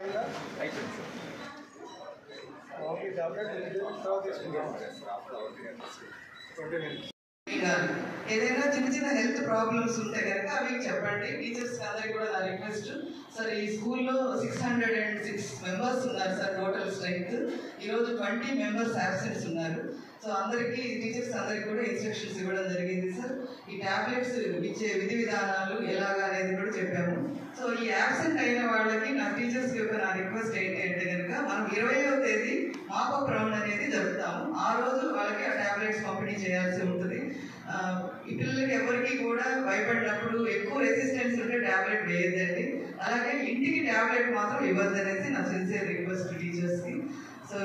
ఏదైనా చిన్న చిన్న హెల్త్ ప్రాబ్లమ్స్ ఉంటే కనుక అవి చెప్పండి. టీచర్స్ అందరికి కూడా నా రిక్వెస్ట్. సార్ ఈ స్కూల్లో 606 మెంబర్స్ ఉన్నారు సార్ టోటల్ స్ట్రెంగ్త్. ఈరోజు 20 మెంబర్స్ యాబ్సెంట్స్ ఉన్నారు. సో అందరికీ టీచర్స్ అందరికి కూడా ఇన్స్ట్రక్షన్స్ ఇవ్వడం జరిగింది సార్. ఈ టాబ్లెట్స్ ఇచ్చే విధి విధానాలు ఎలాగా అనేది కూడా చెప్పాము. సో ఈ యాబ్సెంట్ అయిన వాళ్ళకి నా టీచర్స్ యొక్క నా రిక్వెస్ట్ ఏంటి అంటే కనుక మనం 20వ తేదీ మాపప్ రౌండ్ అనేది జరుపుతాము. ఆ రోజు వాళ్ళకి ఆ టాబ్లెట్స్ పంపిణీ చేయాల్సి ఉంటుంది. ఈ పిల్లలకి ఎవరికి కూడా భయపడినప్పుడు ఎక్కువ రెసిస్టెన్స్ ఉంటే టాబ్లెట్ వేయద్దండి. అలాగే ఇంటికి టాబ్లెట్ మాత్రం ఇవ్వద్దు అనేది నా సిన్సియర్ రిక్వెస్ట్ టీచర్స్కి. సో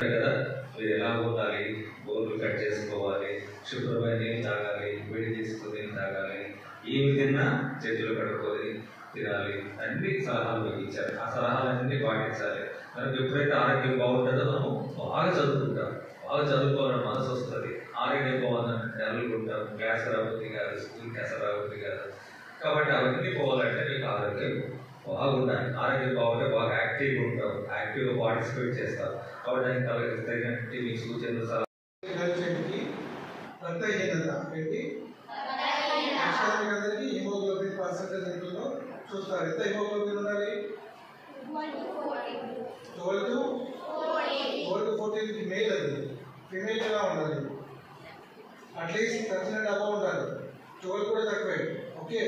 ఎలా ఉండాలి, బోర్లు కట్ చేసుకోవాలి, శుభ్రమైన నీళ్ళు తాగాలి, వేడి తీసుకుని నీళ్ళు తాగాలి, ఏమి తిన్నా చేతులు కడుక్కొని తినాలి, అన్ని సలహాలు ఇచ్చారు. ఆ సలహాలన్నీ పాటించాలి. మనకు ఎప్పుడైతే ఆరోగ్యం బాగుంటుందో మనం బాగా చదువుకుంటాం, బాగా చదువుకోవాలని మనసు వస్తుంది. ఆరోగ్యం బాగుందని నెలలుకుంటాం, క్లాస్ రాబోతుంది కాదు, స్కూల్ క్లాస్ రాబోతుంది కాదు. కాబట్టి అవన్నీ పోవాలంటే మీకు ఆరోగ్యం బాగుండాలి. ఆరోగ్యం బాగుంటే బాగా యాక్టివ్గా ఉంటాం, యాక్టివ్గా పార్టిసిపేట్ చేస్తాం. కాబట్టి దానికి తగినట్టు మీకు సూచనలు అందరికీ హిమోగ్లోబిన్ పర్సెంటేజ్ ఎంతో చూస్తారు. ఎంత హిమోగ్లోబిన్ ఉండాలి? 12 to 14 మేల్, అది ఫిమేల్ ఎలా ఉండాలి? అట్లీస్ట్ 13 అబౌవ్ ఉండాలి. 12 కూడా తక్కువే. Okay,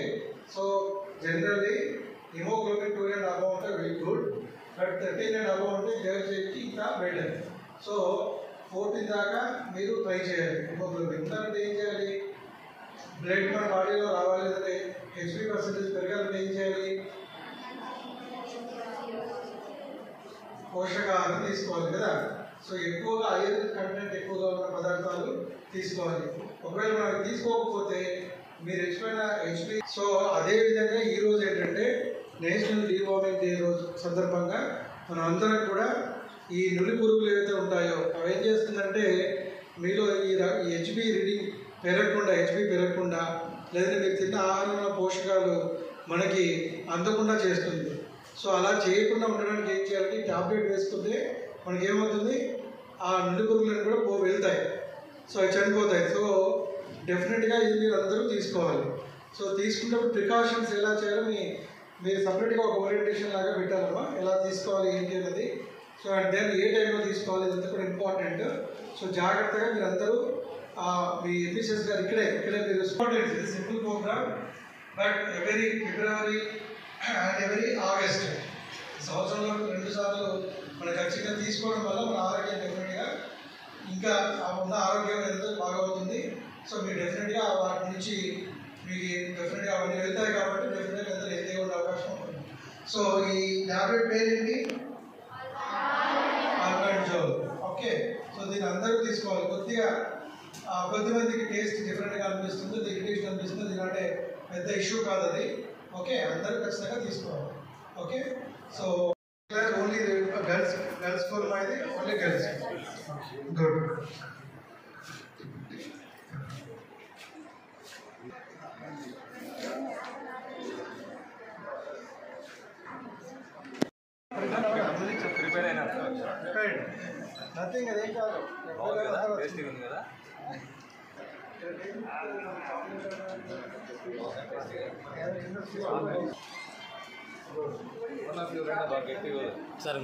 so generally haemoglobin 2 and above ఉంటే very good. But 13 and above ఉంటే గర్ల్స్ ఇంకా బెటర్. సో 14 దాకా మీరు ట్రై చేయాలి. హిమోగ్లోబిన్ ఉండాలంటే ఏం చేయాలి? బ్లడ్ మన బాడీలో రావాలి అంటే హెచ్బి పర్సెంటేజ్ పెరగాలంటే ఏం చేయాలి? పోషకాహారం తీసుకోవాలి కదా. సో ఎక్కువగా ఐరన్ కంటెంట్ ఎక్కువగా ఉన్న పదార్థాలు తీసుకోవాలి. ఒకవేళ మనం తీసుకోకపోతే మీరు హెచ్బి. సో అదేవిధంగా ఈరోజు ఏంటంటే నేషనల్ డీవార్మింగ్ డే రోజు సందర్భంగా మనం అందరం కూడా ఈ నులి పురుగులు ఏవైతే ఉంటాయో అవి ఏం చేస్తుందంటే మీలో ఈ హెచ్బి రీడింగ్ పెరగకుండా లేదంటే మీరు తిన్న ఆహారంలో పోషకాలు మనకి అందకుండా చేస్తుంది. సో అలా చేయకుండా ఉండడానికి ఏం చేయాలంటే టాబ్లెట్ వేసుకుంటే మనకి ఏమవుతుంది, ఆ నులి పురుగులను కూడా వెళ్తాయి. సో అవి చనిపోతాయి. సో డెఫినెట్గా ఇది మీరు అందరూ తీసుకోవాలి. సో తీసుకున్నప్పుడు ప్రికాషన్స్ ఎలా చేయాలో మీరు సపరేట్గా ఒక ఓరియంటేషన్ లాగా పెట్టాలమ్మా, ఎలా తీసుకోవాలి ఏంటి అనేది. సో అండ్ దెన్ ఏ టైంలో తీసుకోవాలి ఇదంతా కూడా ఇంపార్టెంట్. సో జాగ్రత్తగా మీరు అందరూ మీ ఎఫీషియన్స్ గారు ఇక్కడే మీరు important simple programme. But every February and every August సంవత్సరంలో 2 సార్లు మనం ఖచ్చితంగా తీసుకోవడం వల్ల మన ఆరోగ్యం డెఫినెట్గా ఇంకా ఉన్న ఆరోగ్యం ఎంతో బాగవుతుంది. సో మీరు డెఫినెట్గా వాటి నుంచి మీకు డెఫినెట్గా అవన్నీ వెళ్తాయి కాబట్టి డెఫినెట్గా అందరూ హెల్తీగా ఉండే అవకాశం ఉంటుంది. సో ఈ టాబ్లెట్ పేరేంటి? ఆల్బెండజోల్. ఓకే, సో దీన్ని అందరూ తీసుకోవాలి. కొద్దిమందికి టేస్ట్ డిఫరెంట్గా అనిపిస్తుంది, ఇరిటేషన్ అనిపిస్తుంది. దీనికంటే పెద్ద ఇష్యూ కాదు అది. ఓకే, అందరూ ఖచ్చితంగా తీసుకోవాలి. Okay, so only girls school మాది, ఓన్లీ గర్ల్స్. గుడ్. నథింగ్, అదేం కాదు. సరే